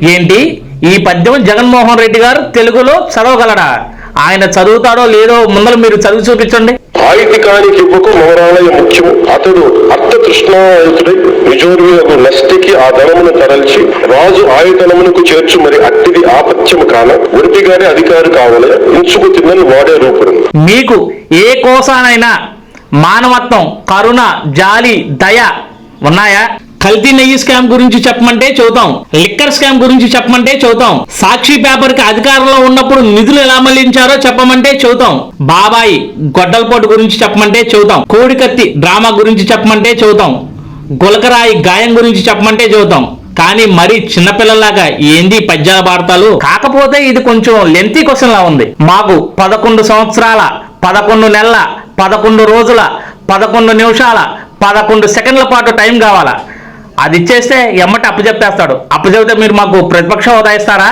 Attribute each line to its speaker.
Speaker 1: ఏంటి ఈ పద్యం జగన్మోహన్ రెడ్డి గారు తెలుగులో చదవగలడా? ఆయన చదువుతాడో లేదో ముందర మీరు చదివి చూపించండి.
Speaker 2: ఆయుధికానికి ఇవ్వకు మౌరాలయ ముఖ్యము అతడు అర్థ తృష్ణాయుతుడై నిజోర్వియకు నష్టికి ఆ ధనమును తరల్చి రాజు ఆయుధనమునకు చేర్చు మరి అట్టిది ఆపత్యము కాన ఒడిపిగానే అధికారి కావాలి ఇంచుకు తిన్నని వాడే రూపుడు.
Speaker 1: మీకు ఏ కోసానైనా మానవత్వం, కరుణ, జాలి, దయ ఉన్నాయా? కల్తీ నెయ్యి స్కామ్ గురించి చెప్పమంటే చెబుతాం, లిక్కర్ స్కామ్ గురించి చెప్పమంటే చెబుతాం, సాక్షి పేపర్ కి అధికారంలో ఉన్నప్పుడు నిధులు ఎలా మళ్లించారో చెప్పమంటే చెబుతాం, బాబాయి గొడ్డలపోటు గురించి చెప్పమంటే చెబుతాం, కోడికత్తి డ్రామా గురించి చెప్పమంటే చెబుతాం, గులకరాయి గాయం గురించి చెప్పమంటే చెబుతాం. కానీ మరి చిన్నపిల్లలాగా ఏంది పద్యాల వార్తలు? కాకపోతే ఇది కొంచెం లెంతీ క్వశ్చన్ లా ఉంది. మాకు 11 సంవత్సరాల 11 నెలల 11 రోజుల 11 నిమిషాల 11 సెకండ్ల పాటు టైం కావాలా? అది ఇచ్చేస్తే ఎమ్మటి అప్పచెప్పేస్తాడు. అప్పచెప్తే మీరు మాకు ప్రతిపక్ష హోదా ఇస్తారా?